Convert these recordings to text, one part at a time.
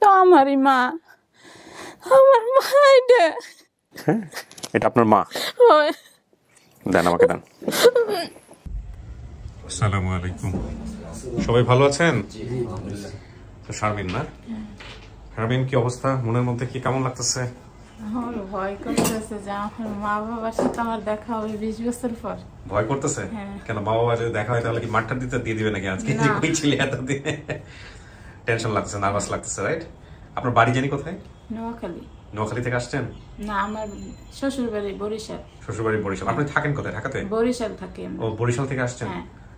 এটা আমারই মা, আমার মা এটা। হ্যাঁ, এটা আপনার মা? দেন, আমাকে দেন। আসসালামু আলাইকুম, সবাই ভালো আছেন? শারমিন না? শারমিন, কি অবস্থা? মনের মধ্যে কি কেমন লাগতেছে? আমার ভয় করতেছে যে আমার মা বাবার সাথে আমার দেখা হবে 20 বছর পর। ভয় করতেছে? কেন, মা বাবা যদি দেখা হয় তাহলে কি মাঠটা দিয়ে দিবে নাকি আজকে? কই ছিলে এতদিনে? টেনশন লাগতেছে, নার্ভাস লাগতেছে, রাইট? আপনার বাড়ি জানি কোথায়? নোয়াখালী। নোয়াখালী থেকে আসছেন? না, আমার শ্বশুর বাড়ি বরিশাল। শ্বশুর বাড়ি বরিশাল। আপনি থাকেন কোথায়? ঢাকাতে? বরিশাল থাকি। ও, বরিশাল থেকে আসছেন।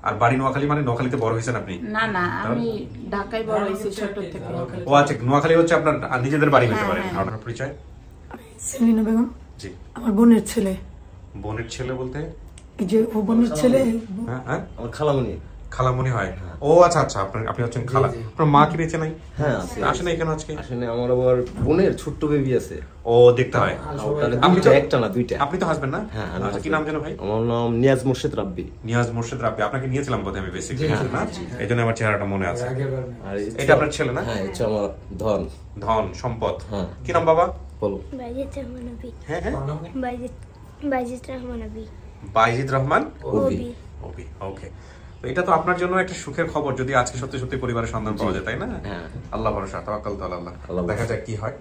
আর বাড়ি নোয়াখালী? মানে নোয়াখালীতে বড় হয়েছেন আপনি? না না, আমি ঢাকায় বড় হয়েছি ছোট থেকে। ও আচ্ছা, নোয়াখালী হচ্ছে আপনার নিজেদের বাড়ি হতে পারে। আপনার পরিচয়? সেলিনা বেগম। জি। আমার বোনের ছেলে। বোনের ছেলে বলতে? এই যে ও বোনের ছেলে। হ্যাঁ হ্যাঁ, আমার খালামণি। খালামণি হয়? ও আচ্ছা আচ্ছা, আপনি হচ্ছেন খালা। আপনার মা কি বেঁচে নাই? হ্যাঁ আছে। আসে নাই কেন আজকে? আসলে আমার আবার বোনের ছোট্ট বেবি আছে। ও, দেখতে হয়। আপনি তো একটা না, দুইটা। আপনি তো হাসবেন না? হ্যাঁ। আচ্ছা, কি নাম যেন ভাই? আমার নাম নিয়াজ মোর্শেদ রাব্বি। নিয়াজ মোর্শেদ রাব্বি। আপনাকে নিয়েছিলাম বোধহয় আমি বেসিক্যালি, না? এইজন্য আমার চেহারাটা মনে আছে। আর এটা আপনার ছেলে না? হ্যাঁ, এটা আমার ধন। ধন, সম্পদ। হ্যাঁ। কি নাম বাবা? বলো। বাইজিদ রহমান আবি। হ্যাঁ হ্যাঁ, বাইজিদ রহমান আবি। বাইজিদ রহমান ওবি। ওবি, ওকে। তো এটা তো আপনার জন্য একটা সুখের খবর যদি আজকে সত্যি সত্যি পরিবারের সন্ধান পাওয়া যায়, তাই না? হ্যাঁ। আল্লাহ ভরসা, তাওয়াক্কাল তো আল্লাহ। আল্লাহ। দেখা যাক কি হয়।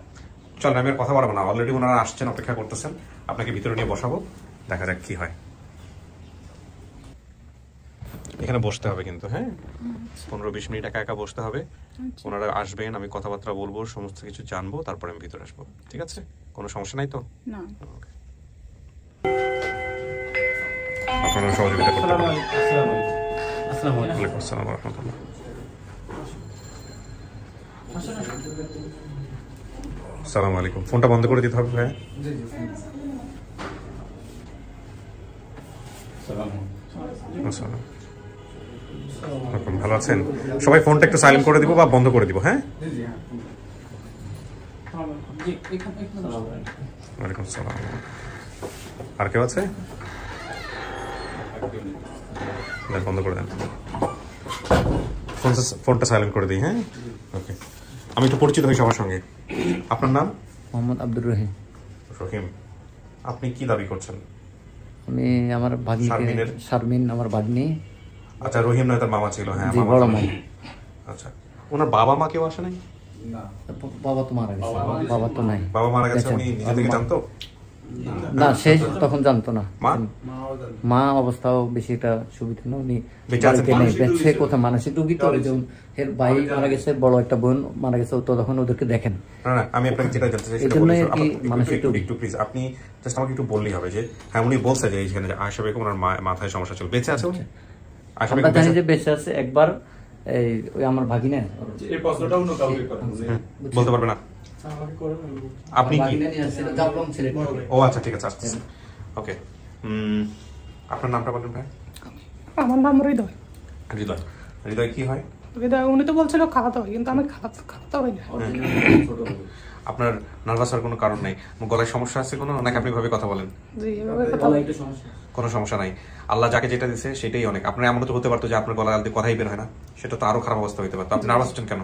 চল, আমি আর কথা বলবো না, অলরেডি ওনারা আসছেন, অপেক্ষা করতেছেন। আপনাকে ভিতরে নিয়ে বসাবো, দেখা যাক কি হয়। এখানে বসতে হবে কিন্তু, হ্যাঁ, 15-20 মিনিট একা একা বসতে হবে। ওনারা আসবেন, আমি কথাবার্তা বলবো, সমস্ত কিছু জানবো, তারপরে আমি ভিতরে আসবো। ঠিক আছে? কোনো সমস্যা নাই তো? না। আপনারা সহযোগিতা করতে পারেন। আসসালামু আলাইকুম। আসসালামু রাহমাতুল্লাহ। আসসালামু আলাইকুম। ফোনটা বন্ধ করে দিতে হবে ভাই। ভালো আছেন সবাই? ফোনটা একটু সাইলেন্ট করে দিব বা বন্ধ করে দিব, হ্যাঁ? ওয়ালাইকুম আসসালাম। আর কেউ আছে? বন্ধ করে দেন, ফোনটা সাইলেন্ট করে দিই, হ্যাঁ? ওকে, আমি একটু পরিচিত হই সবার সঙ্গে। আপনার নাম? মোহাম্মদ আব্দুর রহিম। রহিম, আপনি কি দাবি করছেন? আমি আমার ভাগ্নিকে, শারমিন আমার ভাগ্নি। আচ্ছা, রহিম নয়, তার মামা ছিল। হ্যাঁ, বড় মা। আচ্ছা, ওনার বাবা মা কেউ আসে নাই? বাবা তো মারা গেছে। বাবা তো নাই। বাবা মারা গেছে, উনি নিজে থেকে জানতো না? সে তখন জানতো না। মা? মা অবস্থাও বেশি একটা সুবিধা না, উনি বেঁচে আছেন? বেঁচে কোথায়, মানসিক রোগী তো। এর ভাই মারা গেছে, বড় একটা বোন মারা গেছে, তো তখন ওদেরকে দেখেন। না, আমি আপনাকে যেটা জানতে চাই সেটা বলি। একটু প্লিজ, আপনি জাস্ট আমাকে একটু বললেই হবে যে হ্যাঁ, উনি বলছে যে এইখানে আয়েশা বেগম ওনার মাথায় সমস্যা ছিল, বেঁচে আছে উনি? আয়েশা বেগম জানি যে বেঁচে আছে। একবার ওই আমার ভাগিনা, এই প্রশ্নটা অন্য কাউকে করেন, বলতে পারবে না আপনি কি? ও আচ্ছা, ঠিক আছে, আসতেছি। ওকে, আপনার নামটা বলেন ভাই। আমার নাম হৃদয়। হৃদয়। হৃদয় কি হয়? হৃদয়, উনি তো বলছিল খালাতো হয়, কিন্তু আমি খালাতো হই না। আপনার নার্ভাস হওয়ার কোনো কারণ নেই। গলায় সমস্যা আছে কোনো, নাকি আপনি ভাবে কথা বলেন? জি, এভাবে কথা বলি। কোনো সমস্যা নাই। আল্লাহ যাকে যেটা দিচ্ছে সেটাই অনেক। আপনার এমন তো হতে পারতো যে আপনার গলায় কথাই বের হয় না, সেটা তো আরো খারাপ অবস্থা হতে পারতো। আপনি নার্ভাস হচ্ছেন কেন?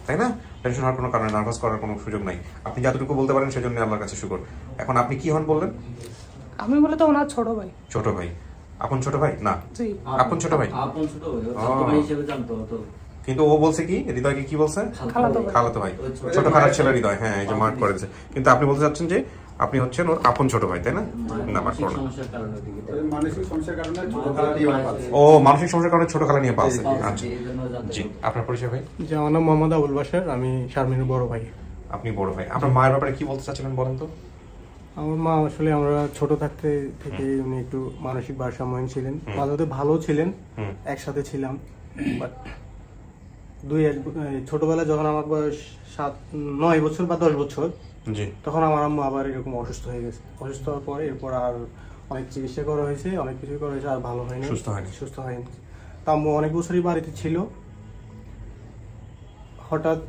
তাই না? টেনশন হওয়ার কোনো কারণে, নার্ভাস করার কোনো সুযোগ নাই। আপনি যতটুকু বলতে পারেন সেজন্য আল্লাহর কাছে শুকর। এখন আপনি কি হন বললেন? আমি বলে তো ওনার ছোট ভাই। ছোট ভাই? আপন ছোট ভাই? না, জি, আপন ছোট ভাই। আপন ছোট ভাই হিসেবে জানতো তো। কিন্তু ও বলছে কি, হৃদয়কে কি বলছে? খালাতো ভাই। ছোট খালার ছেলে হৃদয়। হ্যাঁ, এই যে মার্ক করে দিয়েছে। কিন্তু আপনি বলতে চাচ্ছেন যে আপনি হচ্ছেন ওর আপন ছোট ভাই, তাই না? না, মার্ক করো না। ও, মানসিক সমস্যার কারণে ছোট খালা নিয়ে পালছে। আচ্ছা, জি। আপনার পরিচয় ভাই? যে আমার নাম মোহাম্মদ আবুল বাশার, আমি শারমিনের বড় ভাই। আপনি বড় ভাই। আপনার মায়ের ব্যাপারে কি বলতে চাচ্ছিলেন বলেন তো? আমার মা আসলে আমরা ছোট থাকতে থেকে উনি একটু মানসিক ভারসাম্যহীন ছিলেন। মাঝে ভালো ছিলেন, একসাথে ছিলাম। বাট ছোটবেলায় যখন আমার বয়স 9 বছর বা 10 বছর, তখন আমার আম্মু আবার এরকম অসুস্থ হয়ে গেছে। অসুস্থ হওয়ার পরে এরপর আর অনেক চিকিৎসা করা হয়েছে, অনেক কিছু করা হয়েছে, আর ভালো হয়নি, সুস্থ হয়নি। তা আম্মু অনেক বছরই বাড়িতে ছিল। হঠাৎ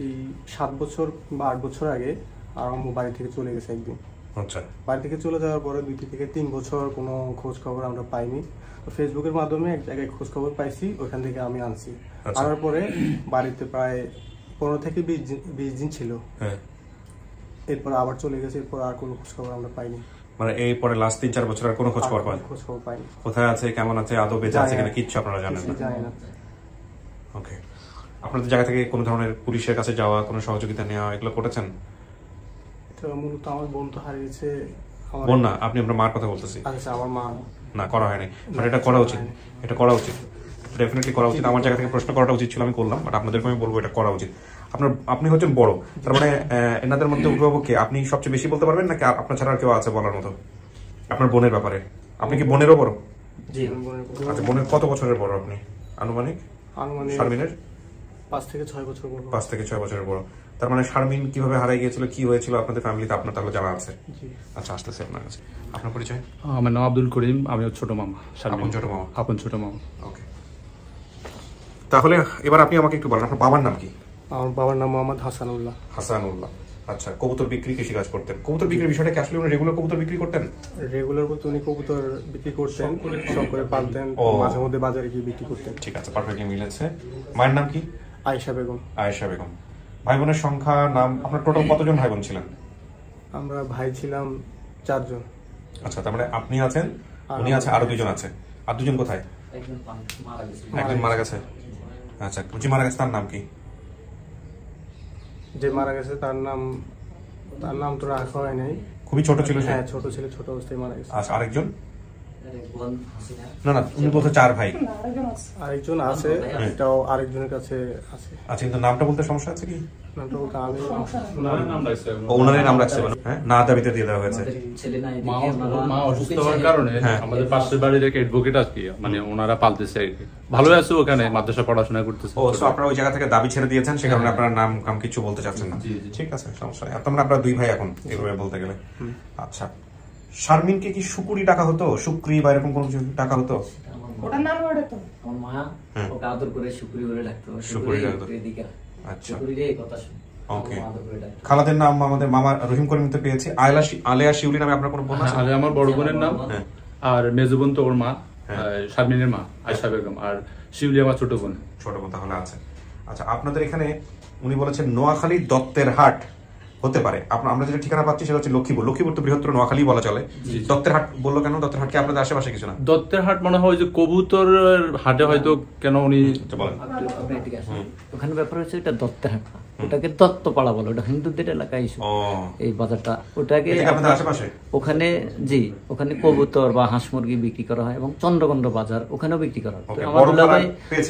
এই 7 বছর বা 8 বছর আগে আর আম্মু বাড়ি থেকে চলে গেছে একদিন। আচ্ছা। বাড়ি থেকে চলে যাওয়ার পরে 2 থেকে 3 বছর কোনো খোঁজ খবর আমরা পাইনি। তো ফেসবুকের মাধ্যমে এক জায়গায় খোঁজ খবর পাইছি, ওইখান থেকে আমি আনছি। আনার পরে বাড়িতে প্রায় 15 থেকে 20 দিন ছিল। হ্যাঁ, এরপর আবার চলে গেছে, এরপর আর কোনো খোঁজ খবর আমরা পাইনি। মানে এই পরে লাস্ট 3-4 বছর আর কোনো খোঁজ খবর পান? খোঁজ খবর পাইনি। কোথায় আছে, কেমন আছে, আদৌ বেঁচে আছে কিনা কিচ্ছু আপনারা জানেন না? জানি না। ওকে, আপনাদের জায়গা থেকে কোনো ধরনের পুলিশের কাছে যাওয়া, কোনো সহযোগিতা নেওয়া এগুলো করেছেন? তো মূলত আমার বোন তো হারিয়েছে। বোন না, আপনি আপনার মার কথা বলতেছি। আচ্ছা, আমার মা। না, করা হয়নি, বাট এটা করা উচিত, এটা করা উচিত, ডেফিনেটলি করা উচিত। আমার জায়গা থেকে প্রশ্ন করাটা উচিত ছিল, আমি করলাম, বাট আপনাদেরকে আমি বলবো এটা করা উচিত। আপনি হচ্ছেন বড়, তার মানে এনাদের মধ্যে অভিভাবককে আপনি সবচেয়ে বেশি বলতে পারবেন নাকি আপনার ছাড়া আর কেউ আছে বলার মতো আপনার বোনের ব্যাপারে? আপনি কি বোনেরও বড়? জি, আচ্ছা, বোনের কত বছরের বড় আপনি আনুমানিক? শারমিনের 5 থেকে 6 বছর বড়। 5 থেকে 6 বছরের বড়। তার মানে শারমিন কিভাবে হারিয়ে গিয়েছিল, কি হয়েছিল আপনাদের ফ্যামিলিতে, আপনার তাহলে জানা আছে? আচ্ছা, আসতেছে আপনার কাছে। আপনার পরিচয়? আমার নাম আব্দুল করিম, আমি ছোট মামা। আপন ছোট মামা? আপন ছোট মামা। ওকে, তাহলে এবার আপনি আমাকে একটু বলেন আপনার বাবার নাম কি? আমার বাবার নাম মোহাম্মদ হাসানুল্লাহ। হাসানুল্লাহ। আচ্ছা, কবুতর বিক্রি, কৃষি কাজ করতেন। কবুতর বিক্রির বিষয়টা কি আসলে উনি রেগুলার কবুতর বিক্রি করতেন? রেগুলার বলতে উনি কবুতর বিক্রি করতেন, সব করে পালতেন, মাঝে মধ্যে বাজারে গিয়ে বিক্রি করতেন। ঠিক আছে, পারফেক্টলি মিলেছে। মায়ের নাম কি? আয়েশা বেগম। আয়েশা বেগম। ভাই বোনের সংখ্যা, নাম, আপনার টোটাল কতজন ভাই বোন ছিলেন? আমরা ভাই ছিলাম 4 জন। আচ্ছা, তার মানে আপনি আছেন, উনি আছে, আরো 2 জন আছে। আর 2 জন কোথায়? একজন মারা গেছে। আচ্ছা, যে মারা গেছে তার নাম কি? যে মারা গেছে তার নাম তো রাখা হয় নাই। খুবই ছোট ছিল সে? হ্যাঁ, ছোট ছিল, ছোট অবস্থায় মারা গেছে। আচ্ছা, আরেকজন? না, উনি বলতে 4 ভাই। আরেকজন আছে, এটাও আরেকজনের কাছে আছে। আচ্ছা, কিন্তু নামটা বলতে সমস্যা আছে কি? নামটা বলতে আমি ওনারই নাম রাখছে, হ্যাঁ, না দাবিতে দিয়ে দেওয়া হয়েছে। মা অসুস্থ হওয়ার কারণে আমাদের পাশের বাড়ির এক অ্যাডভোকেট আর কি, মানে ওনারা পালতেছে আর কি। ভালো আছে, ওখানে মাদ্রাসা পড়াশোনা করতেছে। ও, সো আপনারা ওই জায়গা থেকে দাবি ছেড়ে দিয়েছেন, সে কারণে আপনারা নাম কাম কিছু বলতে চাচ্ছেন না। ঠিক আছে, সমস্যা নেই। তোমরা আপনারা 2 ভাই এখন, এভাবে বলতে গেলে। আচ্ছা, শারমিনকে কি শুকুরি টাকা হতো, শুক্রি বা এরকম কোনো কিছু টাকা হতো? ওটার নাম ওটা তো আমার মা ওকে আদর করে শুকুরি বলে ডাকতো। শুকুরি ডাকতো। আচ্ছা, শুকুরি রে কথা শুন। ওকে। খালাদের নাম আমাদের মামা রহিম করিম তো পেয়েছি। আলেয়া শিউলি নামে আপনার কোনো বোন আছে? আলে আমার বড় বোনের নাম, আর মেজো বোন তো ওর মা, শারমিনের মা আয়েশা বেগম, আর শিউলি আমার ছোট বোন। ছোট বোন তাহলে আছে। আচ্ছা, আপনাদের এখানে উনি বলেছেন নোয়াখালী দত্তের হাট হতে পারে। আমরা যেটা ঠিকানা পাচ্ছি সেটা হচ্ছে লক্ষ্মীপুর। লক্ষ্মীপুর তো বৃহত্তর নোয়াখালী বলা চলে। দত্তের হাট বললো কেন? দত্তের হাট কি আপনাদের আশেপাশে কিছু না? দত্তের হাট মনে হয় যে কবুতর হাটে হয়তো, কেন উনি বলেন। ওখানে ব্যাপার হচ্ছে এটা দত্তের হাট, ওটাকে দত্তপাড়া বলে, ওটা হিন্দুদের এলাকায় এই বাজারটা। ওটাকে আপনাদের আশেপাশে ওখানে, জি, ওখানে কবুতর বা হাঁস মুরগি বিক্রি করা হয়, এবং চন্দ্রকন্ড বাজার ওখানেও বিক্রি করা হয়।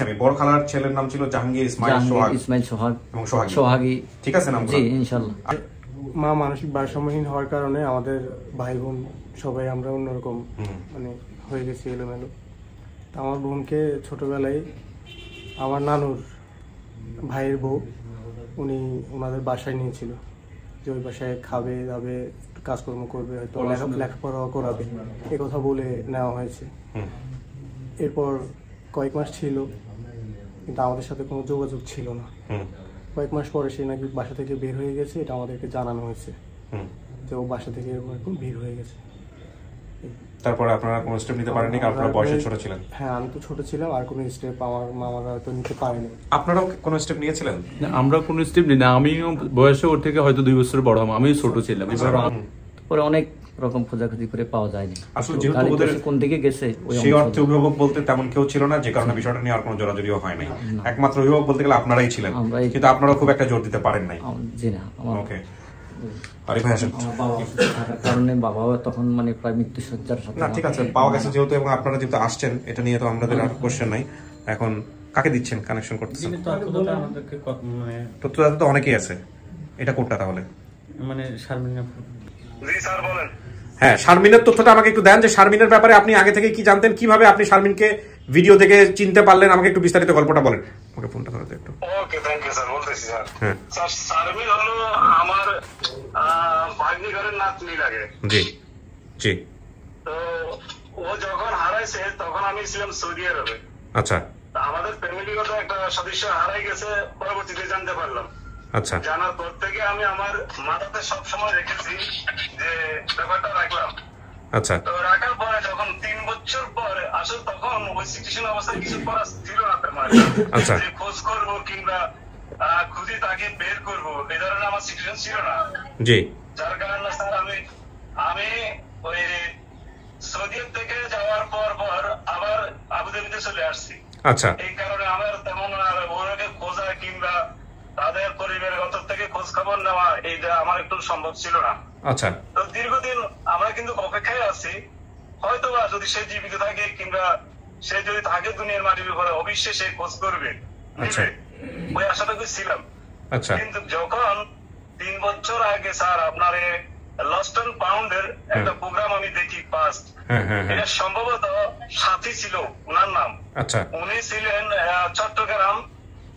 আমি বড় খালার ছেলের নাম ছিল জাহাঙ্গীর ইসমাইল সোহাগ এবং সোহাগী। ঠিক আছে, নাম? জি, ইনশাআল্লাহ। মা মানসিক ভারসাম্যহীন হওয়ার কারণে আমাদের ভাই বোন সবাই আমরা অন্যরকম মানে হয়ে গেছি, এলোমেলো। আমার বোনকে ছোটবেলায় আমার নানুর ভাইয়ের বউ উনি ওনাদের বাসায় নিয়েছিল, যে ওই বাসায় খাবে দাবে, একটু কাজকর্ম করবে, হয়তো লেখাপড়াও করাবে, এ কথা বলে নেওয়া হয়েছে। এরপর কয়েক মাস ছিল, কিন্তু আমাদের সাথে কোনো যোগাযোগ ছিল না। কয়েক মাস পরে সে নাকি বাসা থেকে বের হয়ে গেছে, এটা আমাদেরকে জানানো হয়েছে যে ও বাসা থেকে এরকম বের হয়ে গেছে। তারপরে আপনারা কোনো স্টেপ নিতে পারেননি কারণ আপনারা বয়সে ছোট ছিলেন? হ্যাঁ, আমি তো ছোট ছিলাম, আর কোনো স্টেপ আমার মামারা হয়তো নিতে পারেনি। আপনারাও কোনো স্টেপ নিয়েছিলেন? আমরা কোনো স্টেপ নিই না, আমিও বয়সে ওর থেকে হয়তো 2 বছর বড়, আমিও ছোট ছিলাম। পরে অনেক রকম খোঁজাখুঁজি করে পাওয়া যায়নি। আসলে যেহেতু ওদের কোন দিকে গেছে সেই অর্থে অভিভাবক বলতে তেমন কেউ ছিল না, যে কারণে বিষয়টা নিয়ে আর কোনো জোরাজুরিও হয় নাই। একমাত্র অভিভাবক বলতে গেলে আপনারাই ছিলেন, কিন্তু আপনারা খুব একটা জোর দিতে পারেন নাই। জি না, ওকে। আরে ভাই আসেন। কারণে বাবাও তখন মানে প্রায় মৃত্যু সজ্জার সাথে। না, ঠিক আছে, পাওয়া গেছে যেহেতু, এবং আপনারা যেহেতু আসছেন, এটা নিয়ে তো আমাদের আর কোশ্চেন নাই। এখন কাকে দিচ্ছেন, কানেকশন করতেছেন? তথ্যদাতা তো অনেকেই আছে, এটা কোনটা তাহলে? মানে শারমিন। জি স্যার বলেন। হ্যাঁ, শারমিনের তথ্যটা আমাকে একটু দেন, যে শারমিনের ব্যাপারে আপনি আগে থেকে কি জানতেন, কিভাবে আপনি শারমিনকে ভিডিও দেখে চিনতে পারলেন, আমাকে একটু বিস্তারিত গল্পটা বলেন। ওকে, ফোনটা ধরতে একটু। ওকে, থ্যাংক ইউ স্যার, বলতেছি স্যার। স্যার, শারমিন হলো আমার ভাগ্নি ঘরের নাতনি লাগে। জি জি। তো ও যখন হারাইছে তখন আমি ছিলাম সৌদি আরবে। আচ্ছা। আমাদের ফ্যামিলিগত একটা সদস্য হারাই গেছে, পরবর্তীতে জানতে পারলাম। আচ্ছা। জানার পর থেকে আমি আমার মাথাতে সবসময় রেখেছি যে ব্যাপারটা রাখলাম। আচ্ছা। তো রাখার পরে যখন 3 বছর পরে আসলে তখন ওই সিচুয়েশন অবস্থায় কিছু করা ছিল না তার মানে, আচ্ছা, যে খোঁজ করবো কিংবা খুঁজে তাকে বের করবো এই ধরনের আমার সিচুয়েশন ছিল না। জি, যার কারণে স্যার আমি ওই সৌদি থেকে যাওয়ার পর আবার আবুধাবিতে চলে আসছি। আচ্ছা, এই কারণে আমার তেমন ওনাকে খোঁজা কিংবা তাদের পরিবারগত থেকে খোঁজ খবর নেওয়া এইটা আমার একটু সম্ভব ছিল না। আচ্ছা, তো দীর্ঘদিন আমরা কিন্তু অপেক্ষায় আছি, হয়তো বা যদি সে জীবিত থাকে কিংবা সে যদি থাকে দুনিয়ার মাটির উপরে অবশ্যই সে খোঁজ করবে, আচ্ছা, ওই আশাটাকে ছিলাম। আচ্ছা, কিন্তু যখন 3 বছর আগে স্যার আপনার লস্ট অ্যান্ড পাউন্ডের একটা প্রোগ্রাম আমি দেখি ফার্স্ট, এটা সম্ভবত সাথী ছিল ওনার নাম। আচ্ছা, উনি ছিলেন চট্টগ্রাম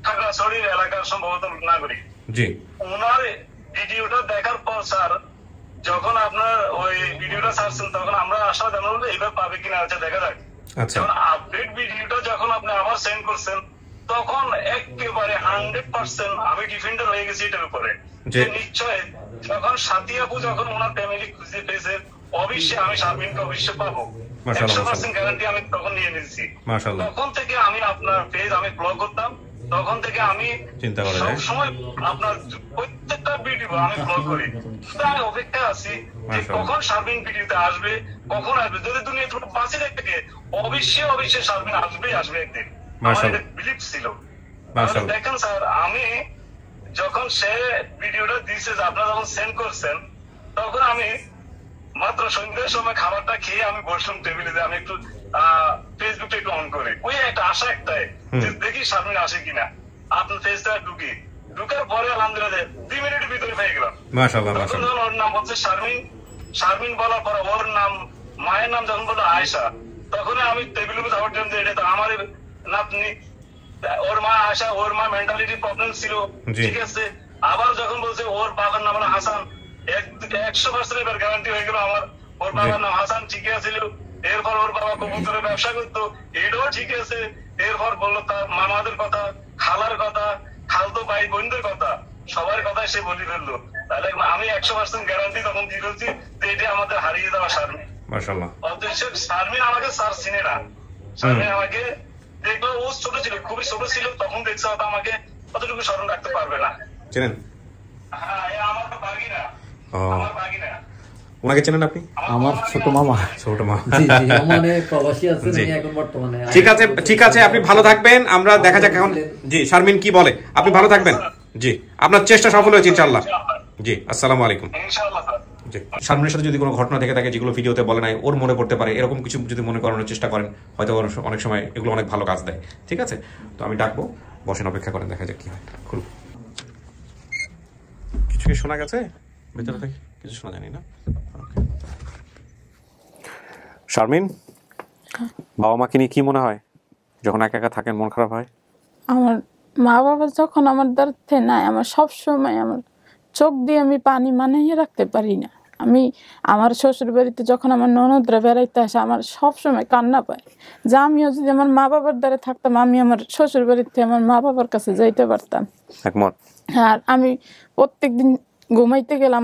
খাগড়াছড়ির এলাকার সম্ভবত নাগরিক। জি, ওনার ভিডিওটা দেখার পর স্যার যখন আপনার ওই ভিডিওটা ছাড়ছেন তখন আমরা আশা জানাবো এইবার পাবে কিনা, আচ্ছা দেখা যাক। আচ্ছা, যখন আপডেট ভিডিওটা যখন আপনি আবার সেন্ড করছেন তখন একেবারে 100% আমি ডিফেন্ডার হয়ে গেছি এটার উপরে যে নিশ্চয় যখন সাথী আপু যখন ওনার ফ্যামিলি খুঁজে পেয়েছে অবশ্যই আমি শারমিনকে অবশ্যই পাবো, 100% গ্যারান্টি আমি তখন নিয়ে নিয়েছি। তখন থেকে আমি আপনার পেজ আমি ব্লগ করতাম, তখন থেকে আমি সবসময় আপনার প্রত্যেকটা ভিডিও আমি ব্লগ করি। আমি অপেক্ষায় আছি যে কখন শারমিন ভিডিওতে আসবে, কখন আসবে। যদি দুনিয়া একটু বাঁচে থেকে অবশ্যই শারমিন আসবে একদিন, আমার এটা বিলিভ ছিল। দেখেন স্যার আমি যখন সে ভিডিওটা দিয়েছে আপনারা যখন সেন্ড করছেন তখন আমি মাত্র সন্ধ্যার সময় খাবারটা খেয়ে আমি বসলাম টেবিলে, আমি একটু ফেসবুকটা একটু অন করে ওই একটা আশা একটাই যে দেখি শারমিন আসে কিনা। আপনার ফেসটা ঢুকার পরে আলহামদুলিল্লাহ 2 মিনিটের ভিতরে পেয়ে গেলাম। ওর নাম হচ্ছে শারমিন বলার পরে ওর নাম মায়ের নাম যখন বললো আয়েশা, তখন আমি টেবিলের উপর ধাবার দিলাম যে এটা তো আমার নাতনি, ওর মা আয়েশা, ওর মা মেন্টালিটি প্রবলেম ছিল, ঠিক আছে। আবার যখন বলছে ওর বাবার নাম হলো হাসান, 100% এবার গ্যারান্টি হয়ে গেল আমার ওর বাবার নাম হাসান ঠিক আছে। এরপর ওর বাবা কবুতরের ব্যবসা করতো, এটাও ঠিক আছে। এরপর বললো তার মামাদের কথা, খালার কথা, খালতো ভাই বোনদের কথা, সবার কথা সে বলে ফেললো। তাহলে আমি 100% গ্যারান্টি তখন দিয়ে দিচ্ছি যে এটা আমাদের হারিয়ে দেওয়া শারমিন। মাশাআল্লাহ। অথচ শারমিন আমাকে স্যার চিনে না, শারমিন আমাকে দেখলো ও ছোট ছিল, খুবই ছোট ছিল তখন দেখছে হয়তো আমাকে অতটুকু স্মরণ রাখতে পারবে না। চেনেন? হ্যাঁ, আমার তো বাগিনা, আমার বাগিনা। ওনাকে চেনেন আপনি? আমার ছোট মামা। ছোট মামা, জি জি, মানে প্রবাসী আছেন এখন বর্তমানে। ঠিক আছে, আপনি ভালো থাকবেন, আমরা দেখা যাক এখন জি শারমিন কি বলে। আপনি ভালো থাকবেন, জি আপনার চেষ্টা সফল হয়েছে ইনশাআল্লাহ। জি, আসসালামু আলাইকুম। ইনশাআল্লাহ। শারমিনের সাথে যদি কোনো ঘটনা থেকে থাকে যেগুলো ভিডিওতে বলে নাই, ওর মনে পড়তে পারে, এরকম কিছু যদি মনে করানোর চেষ্টা করেন হয়তো অনেক সময় এগুলো অনেক ভালো কাজ দেয়। ঠিক আছে, তো আমি ডাকবো, বসেন, অপেক্ষা করেন, দেখা যাক কি হয়। খুলুন। কিছু কি শোনা গেছে ভিতরে থেকে? কিছু শোনা জানি না। শারমিন, বাবা মাকে নিয়ে কি মনে হয় যখন একা একা থাকেন? মন খারাপ হয়? আমার মা বাবা যখন আমার দাঁড়াতে নাই, আমার সবসময় আমার চোখ দিয়ে আমি পানি মানিয়ে রাখতে পারি না। আমি আমার শ্বশুর বাড়িতে যখন আমার ননদরা বেড়াইতে আসে আমার সবসময় কান্না পায় যে আমিও যদি আমার মা বাবার দ্বারা থাকতাম আমি আমার শ্বশুর বাড়িতে আমার মা বাবার কাছে যাইতে পারতাম। একমত। আর আমি প্রত্যেকদিন ঘুমাইতে গেলে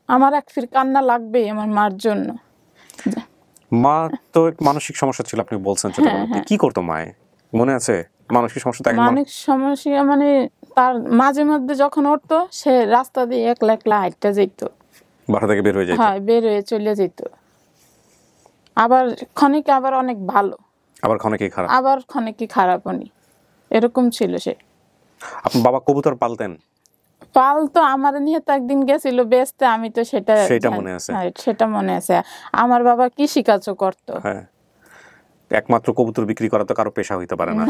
আমার এক ফির কান্না লাগবেই আমার মার জন্য। মা তো মানসিক সমস্যা ছিল আপনি বলছেন, কি করতো মায়ে মনে আছে? মানসিক সমস্যা, মানসিক সমস্যা মানে তার মাঝে মধ্যে যখন উঠতো সে রাস্তা দিয়ে একলা একলা হাঁটতে যেত, বাসা থেকে বের হয়ে যেত। হ্যাঁ, বের হয়ে চলে যেত। আবার ক্ষণিকে আবার অনেক ভালো, আবার ক্ষণিকে খারাপ উনি এরকম ছিল সে। আপনার বাবা কবুতর পালতেন? পালতো, আমার নিয়ে তো একদিন গেছিল বেচতে, আমি তো সেটা মনে আছে। হ্যাঁ, সেটা মনে আছে। আমার বাবা কৃষিকাজও করতো। হ্যাঁ, একমাত্র কবুতর বিক্রি করা তো কারো পেশা হইতে পারে না।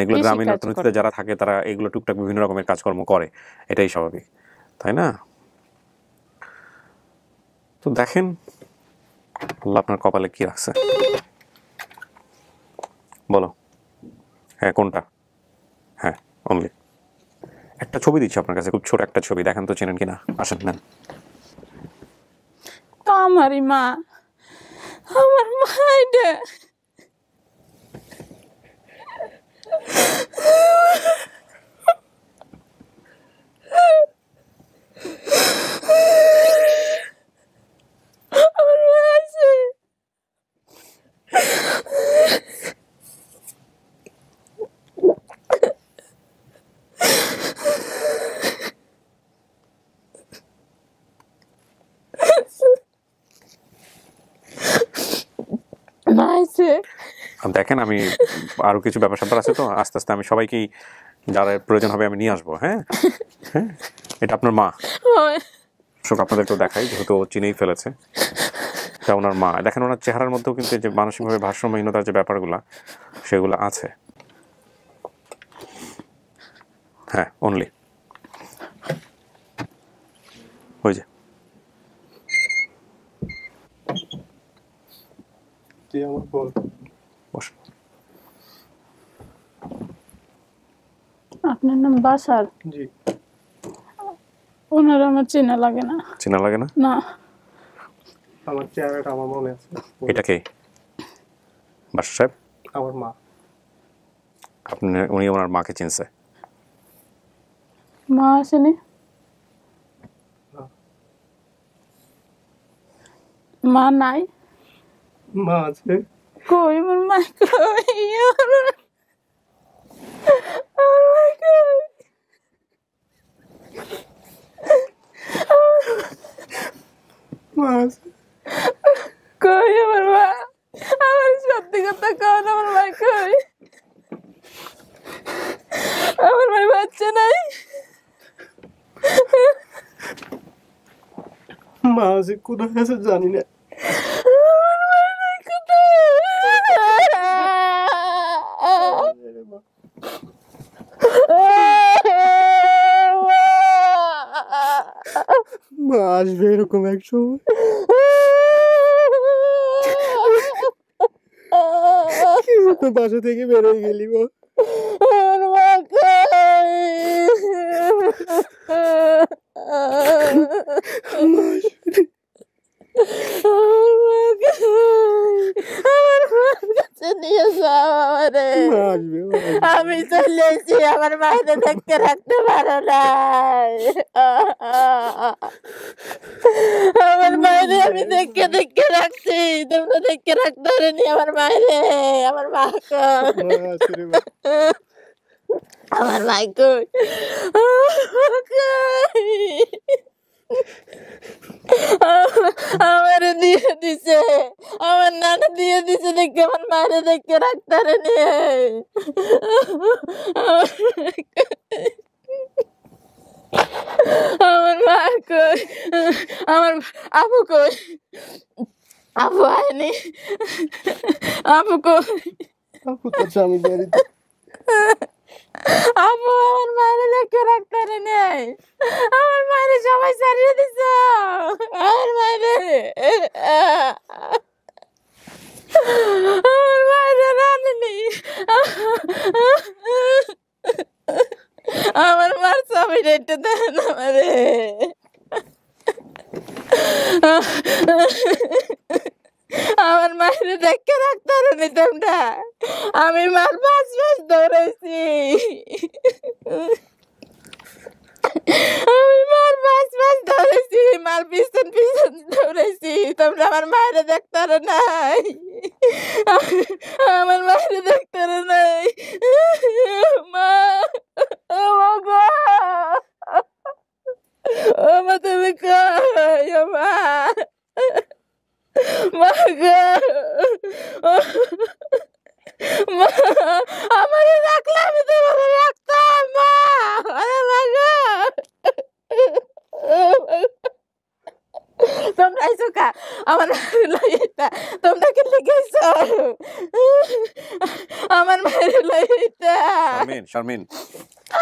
এগুলো গ্রামীণ অর্থনীতিতে যারা থাকে তারা এগুলো টুকটাক বিভিন্ন রকমের কাজকর্ম করে, এটাই স্বাভাবিক, তাই না? তো দেখেন আল্লাহ আপনার কপালে কি রাখছে। বলো, হ্যাঁ কোনটা? হ্যাঁ, অনলি একটা ছবি দিচ্ছি আপনার কাছে, খুব ছোট একটা ছবি, দেখেন তো চেনেন কিনা। আসেন, নেন। আমারই মা, আমার মা এটা দেখেন আমি আরো কিছু ব্যাপার স্যাপার আছে তো, আস্তে আস্তে আমি সবাইকেই যারা প্রয়োজন হবে আমি নিয়ে আসবো। হ্যাঁ হ্যাঁ, এটা আপনার মা। দর্শক আপনাদেরকেও দেখাই, যেহেতু চিনেই ফেলেছে, এটা ওনার মা। দেখেন ওনার চেহারার মধ্যেও কিন্তু যে মানসিকভাবে ভারসাম্যহীনতার যে ব্যাপারগুলো সেগুলো আছে। হ্যাঁ অনলি ওই যে আপনার নাম বাসার? জি। ওনার আমার চেনা লাগে না। চেনা লাগে না? না। আমার চেহারাটা আমার মনে আছে। এটা কে? বাসার সাহেব? আমার মা। উনি ওনার মাকে চিনছে? মা আসেনি? মা নাই? মা আছে। কই আমার মা? কই আমার মা? কই? মা আছে। কই আমার মা? আমার সত্যি কথা কন, আমার মা কই? আমার মা বাচ্চা নাই? মা আছে, কোথায় আছে জানি না। মা আসবে এরকম এক সময়। কি হতো, বাসা থেকে বেরোয় গেলি মা? আমি চলেছি, আমার মায়ের দেখতে রাখতে পারো না। আমার মায়ের আমি দেখে দেখে রাখছি, তোমরা দেখে রাখতে পারেনি আমার মায়ের। আমার মা আমার ভাই কই? আমার দিয়ে দিছে, আমার নানা দিয়ে দিছে দেখে আমার মায়ের দেখে রাখতে পারেনি। আমার মা কই? আমার আপু কই? আপু আয়নি? আপু কই? আপু তো স্বামী বাড়িতে। আপু আমার মায়ের দেখে রাখতে পারেনি। আমার মায়ের সবাই ছাড়িয়ে দিছ। আমার মায়ের আমার মায়ের রানেনি। আমার মার ছবি রেটে দেন আমারে। আমার মায়ের দেখে রাখতে পারোনি তোমরা। আমি মার 5 মাস ধরেছি। আমি মার 5 মাস ধরেছি, মার পিছন পিছন ধরেছি। তোমরা আমার মায়ের দেখতে পারো নাই, আমার মায়ের দেখতে পারো নাই। মা, ও গো, ও মা তুমি কই? ও মা, মা গো, মা আমারে রাখলে আমি তোমারে রাখতাম। মা, আরে মা গো, তোমরা আইসো কা? আমার লইতা তোমরা কি লেগেছো? আমার মায়ের লইতা। শারমিন, শারমিন,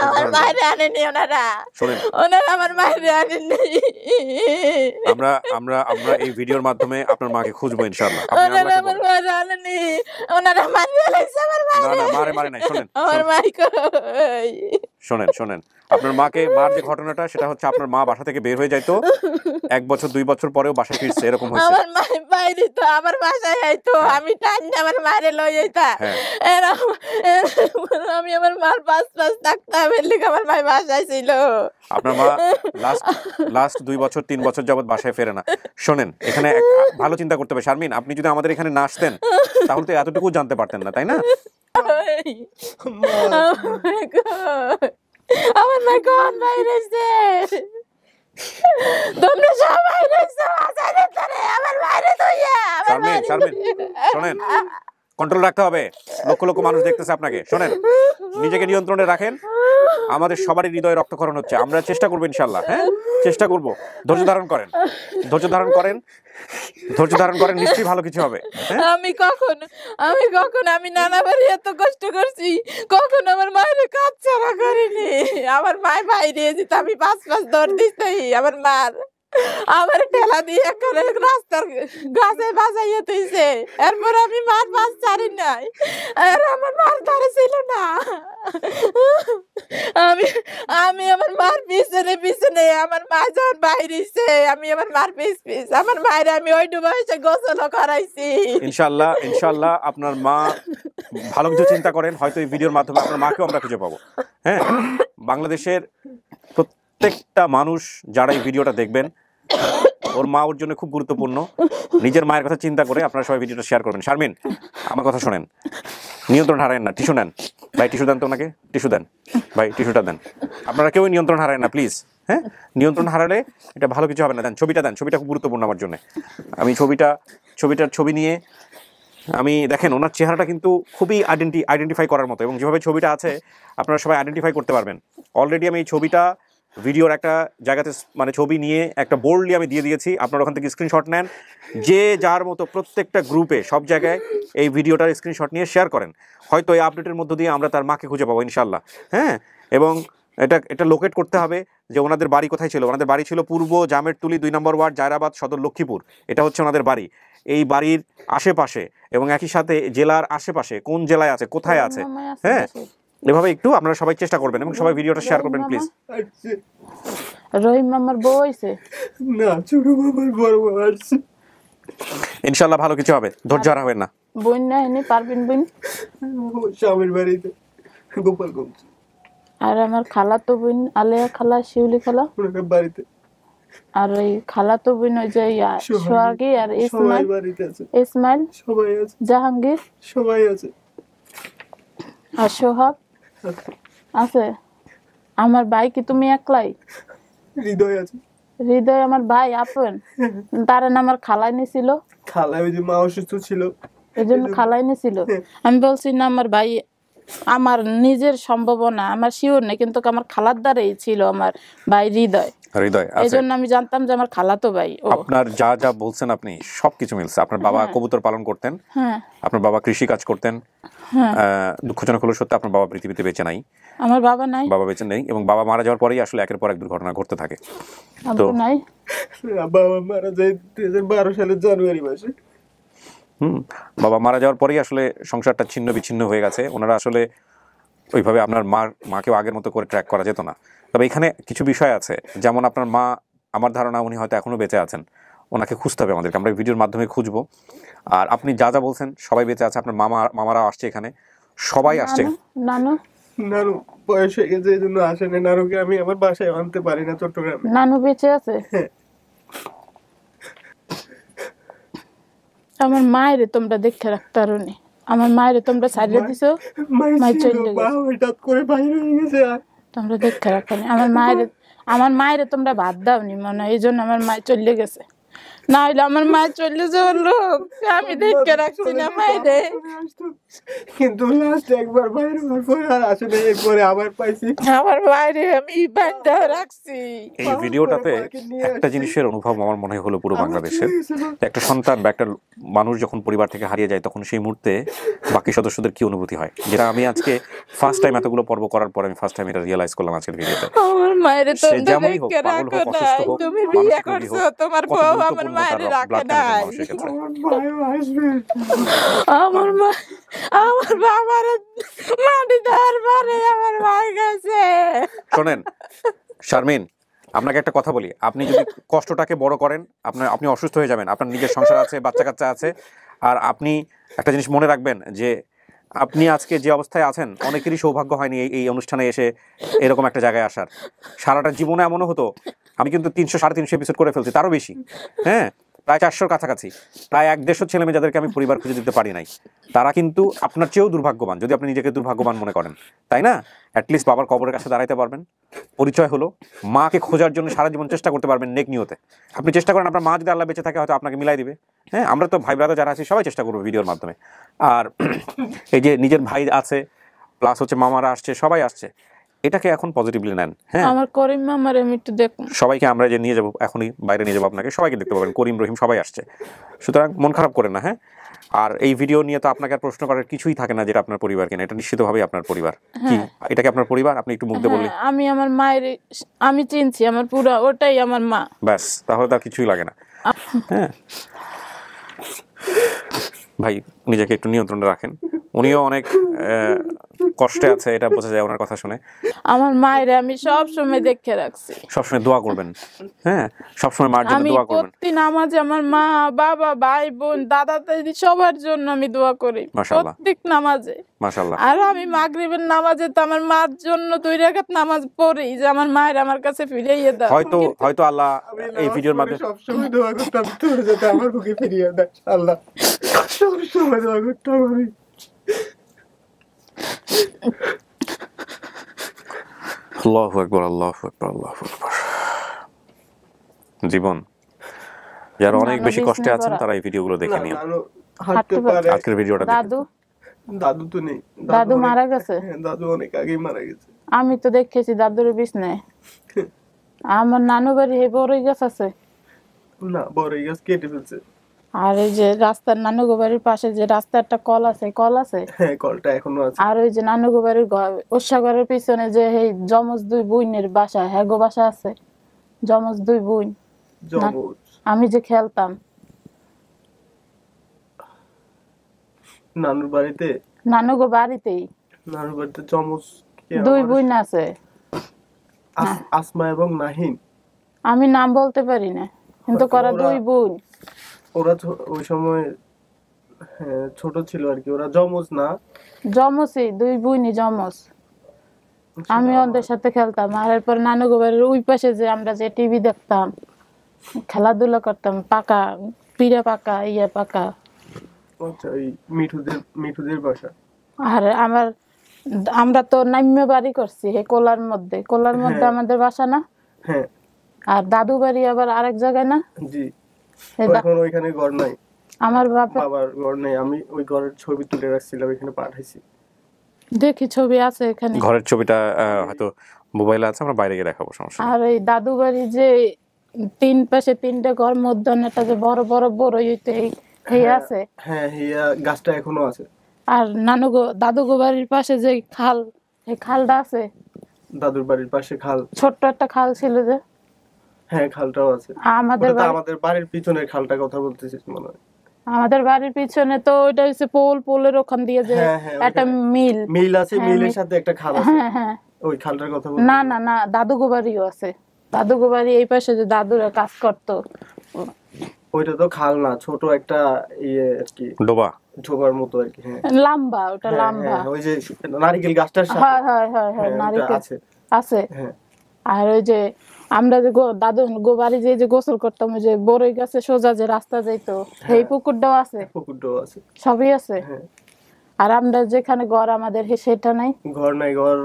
আমার মায়ের আনেনি ওনারা। ওনারা আমার মায়ের আনেনি। আমরা আমরা আমরা এই ভিডিওর মাধ্যমে আপনার মাকে খুঁজবো ইনশাআল্লাহ। ওনারা আমার মায়ের আনেনি। ওনারা মারিয়ে লাইছে আমার মায়ের। না না, মারে নাই। শুনেন, আমার মাই কই? শোনেন আপনার মাকে, মার যে ঘটনাটা সেটা হচ্ছে আপনার মা বাসা থেকে বের হয়ে যাইতো, 1 বছর 2 বছর পরেও বাসায় ফিরছে, এরকম হয়েছে। আমার মা বাইরে তো আমার বাসায় আইতো, আমি টাইনে আমার মায়ের লই যাইতা। আমি আমার মার 5 মাস থাকতাম, এর লিগে আমার মাই বাসায় ছিল। আপনার মা লাস্ট 2 বছর 3 বছর যাবত বাসায় ফেরে না। শোনেন, এখানে ভালো চিন্তা করতে হবে শারমিন, আপনি যদি আমাদের এখানে না আসতেন তাহলে তো এতটুকু জানতে পারতেন না, তাই না? আমার মা কোন বাইরে? তোমরা সবাই রইছো আসারে তারে আমার বাইরে দইয়া শারমিন শারমিন শুনেন, কন্ট্রোল রাখতে হবে, লক্ষ লক্ষ মানুষ দেখতেছে আপনাকে। শোনেন, নিজেকে নিয়ন্ত্রণে রাখেন। আমাদের সবারই হৃদয়ে রক্তক্ষরণ হচ্ছে, আমরা চেষ্টা করবো ইনশাল্লাহ। হ্যাঁ, চেষ্টা করবো। ধৈর্য ধারণ করেন, ধৈর্য ধারণ করেন, ধৈর্য ধারণ করেন, নিশ্চয়ই ভালো কিছু হবে। আমি কখন আমি নানাবারই এত কষ্ট করছি, কখন আমার মায়ের কাজ ছাড়া করিনি। আমার মায় বাইরে যেতে আমি 5 দৌড় দিতেই আমার মার আমার ঠেলা দিয়ে একেবারে রাস্তার গাছে বাজাইয়া তুইছে। এরপর আমি মার পাশ ছাড়ি নাই, আর আমার মার ধারে ছিল না। আমি আমার মার পিছনে আমার মা যখন বাইরেছে আমি আমার মার পিছ আমার মায়ের আমি ওই ডুবাইছে গোসল করাইছি। ইনশাল্লাহ আপনার মা ভালো কিছু চিন্তা করেন, হয়তো এই ভিডিওর মাধ্যমে আপনার মাকেও আমরা খুঁজে পাবো। হ্যাঁ, বাংলাদেশের প্রত্যেকটা মানুষ যারা এই ভিডিওটা দেখবেন, ওর মা ওর জন্য খুব গুরুত্বপূর্ণ। নিজের মায়ের কথা চিন্তা করে আপনারা সবাই ভিডিওটা শেয়ার করবেন। শারমিন, আমার কথা শোনেন, নিয়ন্ত্রণ হারায়েন না। টিস্যু নেন ভাই, টিস্যু দেন তো ওনাকে, টিস্যু দেন ভাই, টিস্যুটা দেন। আপনারা কেউ নিয়ন্ত্রণ হারায়েন না প্লিজ। হ্যাঁ, নিয়ন্ত্রণ হারালে এটা ভালো কিছু হবে না। দেন ছবিটা, দেন ছবিটা খুব গুরুত্বপূর্ণ আমার জন্য। আমি ছবিটার ছবি নিয়ে আমি দেখেন, ওনার চেহারাটা কিন্তু খুবই আইডেন্টিফাই করার মতো, এবং যেভাবে ছবিটা আছে আপনারা সবাই আইডেন্টিফাই করতে পারবেন। অলরেডি আমি এই ছবিটা ভিডিওর একটা জায়গাতে মানে ছবি নিয়ে একটা বোল্ডলি আমি দিয়ে দিয়েছি, আপনারা ওখান থেকে স্ক্রিনশট নেন। যে যার মতো প্রত্যেকটা গ্রুপে সব জায়গায় এই ভিডিওটার স্ক্রিনশট নিয়ে শেয়ার করেন। হয়তো এই আপডেটের মধ্য দিয়ে আমরা তার মাকে খুঁজে পাবো ইনশাল্লাহ। হ্যাঁ, এবং এটা লোকেট করতে হবে যে ওনাদের বাড়ি কোথায় ছিল। ওনাদের বাড়ি ছিল পূর্ব জামেরতুলি 2 নম্বর ওয়ার্ড, জায়রাবাদ সদর, লক্ষ্মীপুর। এটা হচ্ছে ওনাদের বাড়ি। এই বাড়ির আশেপাশে এবং একই সাথে জেলার আশেপাশে কোন জেলায় আছে, কোথায় আছে, হ্যাঁ, এভাবে একটু আপনারা সবাই চেষ্টা করবেন এবং সবাই ভিডিওটা শেয়ার করবেন প্লিজ। রহিম মামার বউ হইছে না, ছোট মামার বড় মামা আসছে। ইনশাআল্লাহ ভালো কিছু হবে, ধৈর্য হারাবেন না। বোন না এনে পারবেন বোন স্বামীর বাড়িতে গোপালগঞ্জ। আর আমার খালাতো বোন আলেয়া খালা, শিউলি খালা ওনার বাড়িতে। আর এই খালাতো বোন ওই যে সোহাগী আর ইসমাইল বাড়িতে আছে। ইসমাইল সবাই আছে। জাহাঙ্গীর সবাই আছে। আর সোহাগ আছে। আমার ভাই কি তুমি একলাই? হৃদয় আছে। হৃদয় আমার ভাই আপন, তার আমার খালাই নিছিল। খালাই ওই যে মা অসুস্থ ছিল এই জন্য খালাই নিছিল। আমি বলছি না আমার ভাই, আমার নিজের সম্ভাবনা আমার শিওর নেই, কিন্তু আমার খালার দ্বারাই ছিল আমার ভাই হৃদয়। এই জন্য আমি জানতাম যে আমার খালাতো ভাই। আপনার যা যা বলছেন আপনি সবকিছু মিলছে। আপনার বাবা কবুতর পালন করতেন, আপনার বাবা কৃষি কাজ করতেন। দুঃখজনক হলো সত্যি, আপনার বাবা পৃথিবীতে বেঁচে নাই। আমার বাবা নাই, বাবা বেঁচে নেই, এবং বাবা মারা যাওয়ার পরেই আসলে একের পর এক দুর্ঘটনা ঘটতে থাকে। তো নাই, বাবা মারা যায় 2012 সালের জানুয়ারি মাসে। বাবা মারা যাওয়ার পরেই আসলে সংসারটা ছিন্ন বিচ্ছিন্ন হয়ে গেছে। ওনারা আসলে ওইভাবে আপনার মাকেও আগের মতো করে ট্র্যাক করা যেত না। তবে এখানে কিছু বিষয় আছে, যেমন আপনার মা, আমার ধারণা উনি হয়তো এখনো বেঁচে আছেন। ওনাকে খুঁজতে হবে আমাদেরকে, আমরা ভিডিওর মাধ্যমে খুঁজবো। আর আপনি যা যা বলছেন সবাই বেঁচে আছে। আপনার মামারা আসছে এখানে, সবাই আসছে। নানু বয়স হয়ে গেছে, এই জন্য আসে না। নানুকে আমি আমার বাসায় আনতে পারি না চট্টগ্রামে। নানু বেঁচে আছে। আমার মায়ের তোমরা দেখে রাখতে পারোনি, আমার মায়ের তোমরা ছাড়িয়ে দিছো, মাই চলে গেছে, হঠাৎ করে বাইরে হয়ে গেছে। তোমরা দেখে রাখোনি আমার মায়ের তোমরা ভাত দাওনি মনে হয়, এই জন্য আমার মায় চলে গেছে। না হইলে আমার মা চলে যাওয়ার লোক, আমি দেখে রাখছি না মায়েরে। কিন্তু লাস্ট একবার বাইরে হওয়ার পরে আর আসে না, এরপরে আবার পাইছি আমার মায়েরে আমি বাঁধা রাখছি। এই ভিডিওটাতে একটা জিনিসের অনুভব আমার মনে হলো পুরো বাংলাদেশের, একটা সন্তান বা একটা মানুষ যখন পরিবার থেকে হারিয়ে যায় তখন সেই মুহূর্তে বাকি সদস্যদের কি অনুভূতি হয়, যেটা আমি আজকে ফার্স্ট টাইম এতগুলো পর্ব করার পর আমি ফার্স্ট টাইম এটা রিয়েলাইজ করলাম আজকের ভিডিওতে। আমার মায়েরে তোমরা দেখে রাখো না, তুমি বিয়ে করছো, তোমার বউ আমার মায়েরে রাখে নাই। আমার মা আমার বাবার মাটি দেওয়ার পরে আমার ভাই গেছে। শোনেন শারমিন, আপনাকে একটা কথা বলি, আপনি যদি কষ্টটাকে বড় করেন আপনি অসুস্থ হয়ে যাবেন। আপনার নিজের সংসার আছে, বাচ্চা কাচ্চা আছে। আর আপনি একটা জিনিস মনে রাখবেন যে আপনি আজকে যে অবস্থায় আছেন অনেকেরই সৌভাগ্য হয়নি এই অনুষ্ঠানে এসে এরকম একটা জায়গায় আসার। সারাটা জীবনে এমনও হতো, আমি কিন্তু 300-350 এপিসোড করে ফেলছি, তারও বেশি। হ্যাঁ, প্রায় 400-র কাছাকাছি, প্রায় 1-150 ছেলে মেয়ে যাদেরকে আমি পরিবার খুঁজে দিতে পারি নাই, তারা কিন্তু আপনার চেয়েও দুর্ভাগ্যবান যদি আপনি নিজেকে দুর্ভাগ্যবান মনে করেন, তাই না? অ্যাটলিস্ট বাবার কবরের কাছে দাঁড়াইতে পারবেন, পরিচয় হলো। মাকে খোঁজার জন্য সারা জীবন চেষ্টা করতে পারবেন নেক নিয়তে। আপনি চেষ্টা করেন, আপনার মা যদি আল্লাহ বেঁচে থাকে হয়তো আপনাকে মিলাই দিবে। হ্যাঁ, আমরা তো ভাই ব্রাদার যারা আছি সবাই চেষ্টা করবো ভিডিওর মাধ্যমে। আর এই যে নিজের ভাই আছে, প্লাস হচ্ছে মামারা আসছে, সবাই আসছে, এটাকে এখন পজিটিভলি নেন। হ্যাঁ, আমার করিম মামার আমি একটু দেখুন, সবাইকে আমরা যে নিয়ে যাবো, এখনই বাইরে নিয়ে যাবো আপনাকে, সবাইকে দেখতে পাবেন, করিম রহিম সবাই আসছে। সুতরাং মন খারাপ করেন না। হ্যাঁ, আর এই ভিডিও নিয়ে তো আপনাকে আর প্রশ্ন করার কিছুই থাকে না যেটা আপনার পরিবার কিনা, এটা নিশ্চিতভাবেই আপনার পরিবার। কি এটা কি আপনার পরিবার? আপনি একটু মুখ দিয়ে বললেন। আমি আমার মায়ের আমি চিনছি, আমার পুরো ওটাই আমার মা, ব্যাস, তাহলে তার কিছুই লাগে না। হ্যাঁ ভাই, নিজেকে একটু নিয়ন্ত্রণে রাখেন। উনিও অনেক কষ্টে আছে, এটা বোঝা যায় ওনার কথা শুনে। আমার মায়ের আমি সব সময় দেখে রাখছি, সবসময় দোয়া করবেন। হ্যাঁ, সবসময় মার জন্য দোয়া করবেন। প্রতি নামাজে আমার মা বাবা ভাই বোন দাদা দাদি সবার জন্য আমি দোয়া করি, মাশাআল্লাহ, প্রত্যেক নামাজে। মাশাআল্লাহ। আর আমি মাগরিবের নামাজে তো আমার মার জন্য 2 রাকাত নামাজ পড়ি যে আমার মায়ের আমার কাছে ফিরিয়ে দাও। হয়তো আল্লাহ এই ভিডিওর মাধ্যমে সবসময় দোয়া করতাম তোর যাতে আমার বুকে ফিরিয়ে দেয় আল্লাহ, সবসময় দোয়া করতাম আমি। আল্লাহু আকবার, আল্লাহু আকবার, আল্লাহু আকবার। জীবন, যারা অনেক বেশি কষ্টে আছেন তারা এই ভিডিওগুলো দেখে নিন। হাঁটতে পারে। আজকের ভিডিওটা দাদু তো নেই, দাদু মারা গেছে। দাদু অনেক আগেই মারা গেছে। আমি তো দেখেছি দাদুর বিছনায়। আমার নানু বাড়ি এই বড়ই গাছ আছে না, বড়ই গাছ কেটে ফেলছে। আর এই যে রাস্তার নানুগো বাড়ির পাশে যে রাস্তার একটা কল আছে, হ্যাঁ কলটা এখনো আছে। আর ওই যে নানুগো বাড়ির ওষাঘরের পিছনে যে এই যমজ 2 বোনের বাসা, হ্যাঁ গো বাসা আছে, যমজ 2 বোন। আমি যে খেলতাম নানুর বাড়িতে, নানুগো বাড়িতেই, নানুর বাড়িতে যমজ 2 বোন আছে, আসমা এবং নাহিন। আমি নাম বলতে পারি না, কিন্তু করা 2 বোন। ওরা ওই সময় ছোট ছিল আর কি, ওরা যমজ না, যমজই 2 বোনই যমজ। আমি ওদের সাথে খেলতাম। আর এরপর নানুগো বাড়ির ওই পাশে যে আমরা যে টিভি দেখতাম, খেলাধুলা করতাম, পাকা পিড়া পাকা ইয়া পাকা। আচ্ছা, ওই মিঠুদের বাসা। আর আমরা তো নাম্য বাড়ি করছি এই কোলার মধ্যে আমাদের বাসা না। হ্যাঁ, আর দাদু বাড়ি আবার আরেক জায়গায় না। জি, এখন ওইখানে ঘর নাই, আমার বাবার ঘর নেই। আমি ওই ঘরের ছবি তুলে রাখছিলাম, এখানে পাঠাইছি, দেখি ছবি আছে এখানে। ঘরের ছবিটা হয়তো মোবাইলে আছে, আমরা বাইরে গিয়ে দেখাবো, সমস্যা। আর এই দাদু বাড়ি যে 3 পাশে 3টা ঘর, মধ্যে একটা যে বড় বড় হইতে এই আছে। হ্যাঁ, হিয়া গাছটা এখনো আছে। আর দাদুগো বাড়ির পাশে যে খাল, এই খালটা আছে। দাদুর বাড়ির পাশে খাল, ছোট্ট একটা খাল ছিল যে। হ্যাঁ, খালটাও আছে। আমাদের বাড়ির পিছনের খালটার কথা বলতেছিস মনে হয়। আমাদের বাড়ির পিছনে তো ওইটা হচ্ছে পোলের ওখান দিয়ে যে একটা মিল আছে, মিলের সাথে একটা খাল আছে। হ্যাঁ হ্যাঁ, ওই খালটার কথা বল। না দাদুগো বাড়িও আছে। দাদুগো বাড়ি এই পাশে যে দাদুরা কাজ করতো, ওইটা তো খাল না, ছোট একটা ইয়ে আর কি, ডোবার মতো আর কি। হ্যাঁ, লম্বা, ওটা লম্বা, ওই যে নারকেল গাছটার সাথে। হ্যাঁ নারকেল আছে। হ্যাঁ, আর ওই যে আমরা যে দাদু গোবাড়ি যে গোসল করতাম, ওই যে বড়ই গাছে সোজা যে রাস্তা যাইতো, সেই পুকুরটাও আছে, সবই আছে। আর আমরা যেখানে ঘর আমাদের সেটা নাই, ঘর নাই, ঘর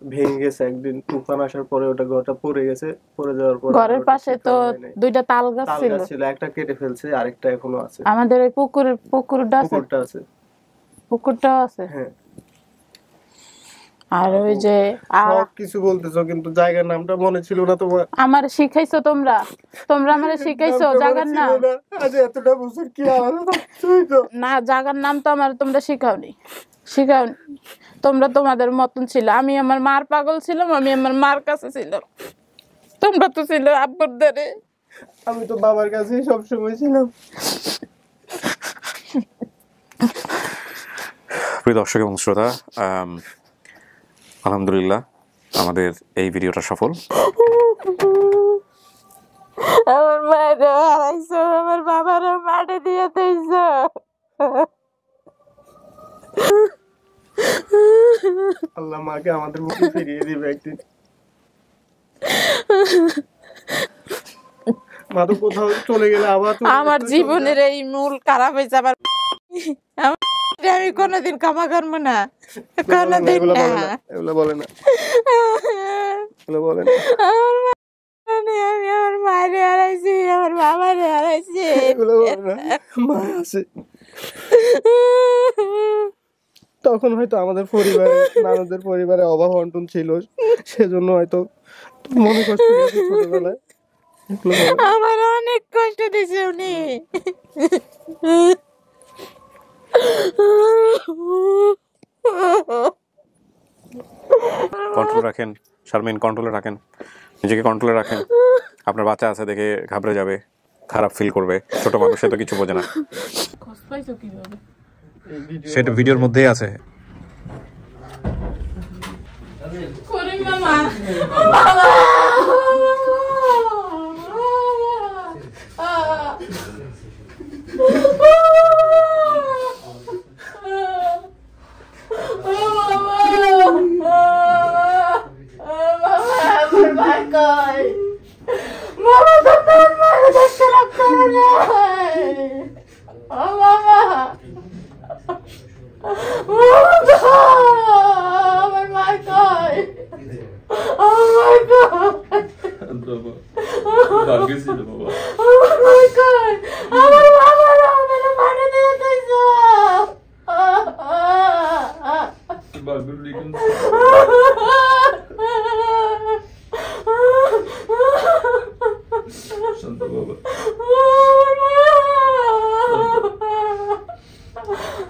ভেঙে গেছে একদিন তুফান আসার পরে, ওটা ঘরটা পড়ে গেছে। পড়ে যাওয়ার পর ঘরের পাশে তো 2টা তাল গাছ ছিল, একটা কেটে ফেলছে, আরেকটা এখনো আছে। আমাদের ওই পুকুরটা আছে, পুকুরটাও আছে। হ্যাঁ, আর ওই যে সব কিছু বলতেছো, কিন্তু জায়গার নামটা মনে ছিল না তোমার। আমার শিখাইছো তোমরা আমারে শিখাইছো জায়গার নাম। আজ এতটা বছর কি না, জায়গার নাম তো আমার তোমরা শিখাওনি। তোমরা তোমাদের মতন ছিল। আমি আমার মার পাগল ছিলাম, আমি আমার মার কাছে ছিলাম। তোমরা তো ছিল আব্বুর ধরে। আমি তো বাবার কাছে সব সময় ছিলাম। প্রিয় দর্শক এবং শ্রোতা, আলহামদুলিল্লাহ আমাদের এই ভিডিওটা সফল। আমার মায়ের হারাইছো, আমার বাবারও মাটি দিয়ে দিয়েছো। আল্লাহ মাকে আমাদের মুখে ফিরিয়ে দিবে একদিন। মাদক কোথাও চলে গেলে আবার আমার জীবনের এই মূল খারাপ হয়েছে আবার আমি কোনোদিন ক্ষমা করবো না, কোনোদিন না। এগুলো বলে না, এগুলো বলে না। আমি আমার মায়ের হারাইছি, আমার বাবার হারাইছি। এগুলো বলে না, মা আছে। তখন হয়তো আমাদের পরিবারে, নানুদের পরিবারে অভাব অনটন ছিল, সেজন্য হয়তো মনে কষ্ট হয়েছে ছোটবেলায়। আমার অনেক কষ্ট দিয়েছে উনি। কন্ট্রোল রাখেন শারমিন, কন্ট্রোলে রাখেন, নিজেকে কন্ট্রোলে রাখেন। আপনার বাচ্চা আছে দেখে ঘাবড়ে যাবে, খারাপ ফিল করবে, ছোট মানুষ, সে তো কিছু বোঝে না। সেটা ভিডিওর মধ্যেই আছে।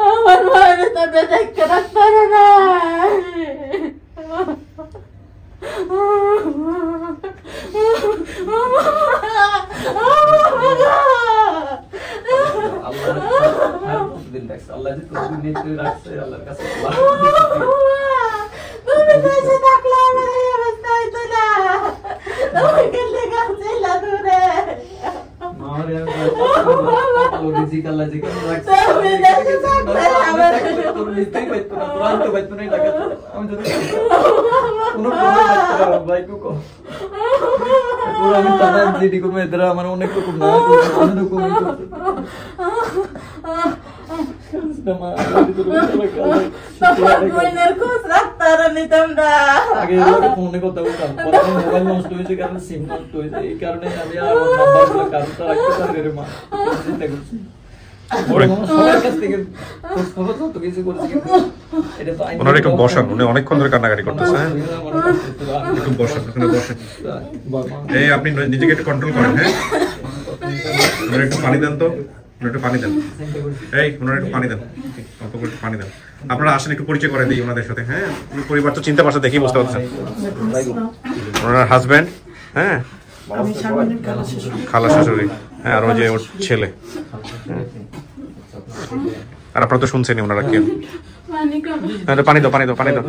আমার মায়ের তোদের দেখতে রাখতে না। তুমি বেঁচে থাকলে আমার এই অবস্থা হইতো না। তুমি গেলে গাছছিলা দূরে। আমার অনেক রকম না ফোনে কথা বলতাম, মোবাইল নষ্ট হয়েছে কারণ সিম নষ্ট হয়েছে, এই কারণে আমি আর কারণটা রাখতে পারি রে মা। চিন্তা করছি একটু বসান, উনি অনেকক্ষণ ধরে কান্নাকাটি করতেছে। একটু বসান, বসেন। এই আপনি নিজেকে একটু কন্ট্রোল করেন। হ্যাঁ, একটু পানি দেন তো, একটু পানি দেন। এই ওনারা একটু পানি দেন, অল্প করে একটু পানি দেন। আপনারা আসেন, একটু পরিচয় করে দিই ওনাদের সাথে। হ্যাঁ, পরিবার তো চিন্তা পাশে দেখেই বুঝতে পারছেন। ওনার হাজব্যান্ড, হ্যাঁ, খালা শাশুড়ি, হ্যাঁ, আর ওই যে ওর ছেলে। আর আপনারা তো শুনছেনই ওনারা কেউ। পানি দাও, পানি দাও, পানি দাও।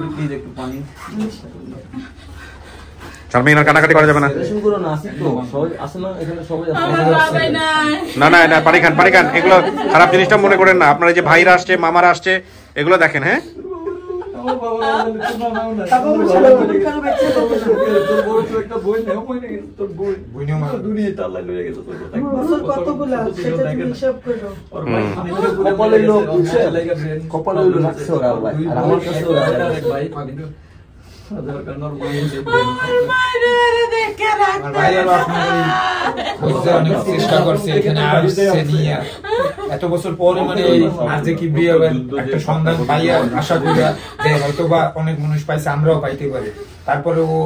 শারমিন, আর কাটাকাটি করা যাবে না। না না না, পানি খান, পানি খান। এগুলো খারাপ জিনিসটা মনে করেন না। আপনারা যে ভাইরা আসছে, মামারা আসছে, এগুলো দেখেন। হ্যাঁ, চেষ্টা করছে এখানে আসছে নিয়ে এত বছর পরে, মানে আর যে কি বিয়ে একটা সন্ধান পাইয়া আশা করিয়া যে হয়তো বা অনেক মানুষ পাইছে, আমরাও পাইতে পারি। তারপরে ও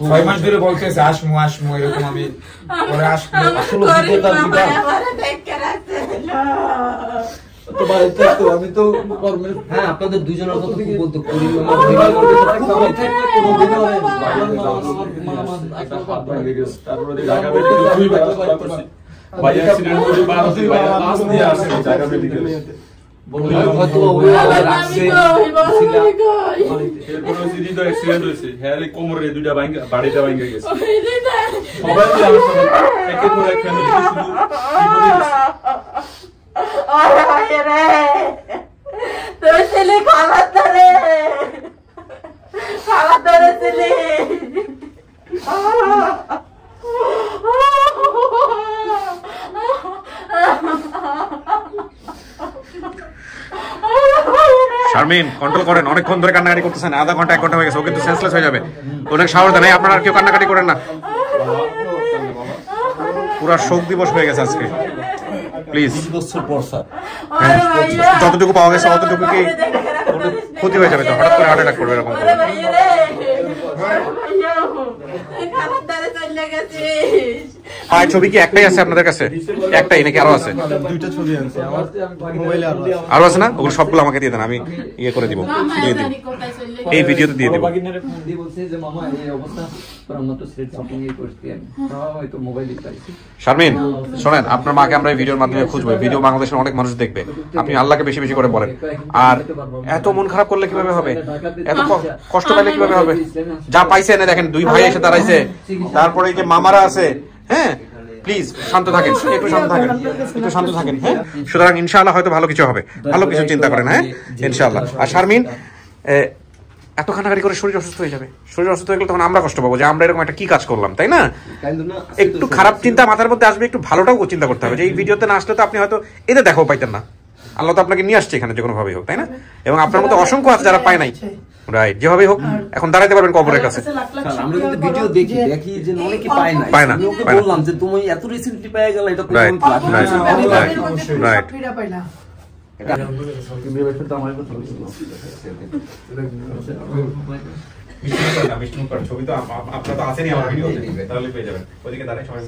6 মাস ধরে বলতেছে আসমু আসমু, এরকম আমি পরে আসবো। আমি তো হ্যাঁ, আপনাদের দুজনের কথা বলতে করি। কোমরে দুইটা বাড়িটা ভাঙে গেছে। তোর ছেলে খাবার ধরে ছেলে শারমিন কন্ট্রোল করেন, অনেকক্ষণ ধরে কান্নাকাটি করতেছেন, আধা ঘন্টা 1 ঘন্টা হয়ে গেছে, ও কিন্তু সেন্সলেস হয়ে যাবে। অনেক সাহস দেন, আপনারা আর কেউ কান্নাকাটি করেন না, পুরা শোক দিবস হয়ে গেছে আজকে, প্লিজ। যতটুকু পাওয়া গেছে অতটুকু কি ক্ষতি হয়ে যাবে তো, হঠাৎ করে হার্ট অ্যাটাক করবে এরকম করে। পায়ের ছবি কি একটাই আছে আপনাদের কাছে? একটাই নাকি আরো আছে? দুইটা ছবি আছে আমার মোবাইলে, আরো আছে না? ওগুলো সবগুলো আমাকে দিয়ে দেন, আমি ইয়ে করে দিব, দিয়ে দিব, এই ভিডিওতে দিয়ে দিব। শারমিন শোনেন, আপনার মাকে আমরা এই ভিডিওর মাধ্যমে খুঁজবো, ভিডিও বাংলাদেশের অনেক মানুষ দেখবে, আপনি আল্লাহকে বেশি বেশি করে বলেন। আর এত মন খারাপ করলে কিভাবে হবে, এত কষ্ট পেলে কিভাবে হবে? যা পাইছে এনে দেখেন, 2 ভাই এসে দাঁড়াইছে, তারপরে এই যে মামারা আছে, হ্যাঁ প্লিজ শান্ত থাকেন, একটু শান্ত থাকেন, একটু শান্ত থাকেন, হ্যাঁ। সুতরাং ইনশাআল্লাহ হয়তো ভালো কিছু হবে, ভালো কিছু চিন্তা করেন, হ্যাঁ ইনশাআল্লাহ। আর শারমিন এত কান্নাকাটি করে শরীর অসুস্থ হয়ে যাবে, শরীর অসুস্থ হয়ে গেলে তখন আমরা কষ্ট পাবো যে আমরা এরকম একটা কি কাজ করলাম, তাই না? একটু খারাপ চিন্তা মাথার মধ্যে আসবে, একটু ভালোটাও চিন্তা করতে হবে, যে এই ভিডিওতে না আসলে তো আপনি হয়তো এতে দেখাও পাইতেন না, আল্লাহ তো আপনাকে নিয়ে আসছে এখানে যে কোনো ভাবেই হোক, তাই না? এবং আপনার মতো অসংখ্য আছে যারা পায় নাই, রাইট, যেভাবেই হোক এখন দাঁড়াইতে পারবেন কবরের কাছে। আমরা কিন্তু ভিডিও দেখি যে অনেকে পায় না, পায় না, বললাম যে তুমি এত রিসেন্টলি পেয়ে গেলে, এটা রাইট রাইট। ছবি তো আপনারা তো আছেনই আমার ভিডিওতে, তাহলে পেয়ে যাবেন। ওইদিকে দাঁড়ায় সবাই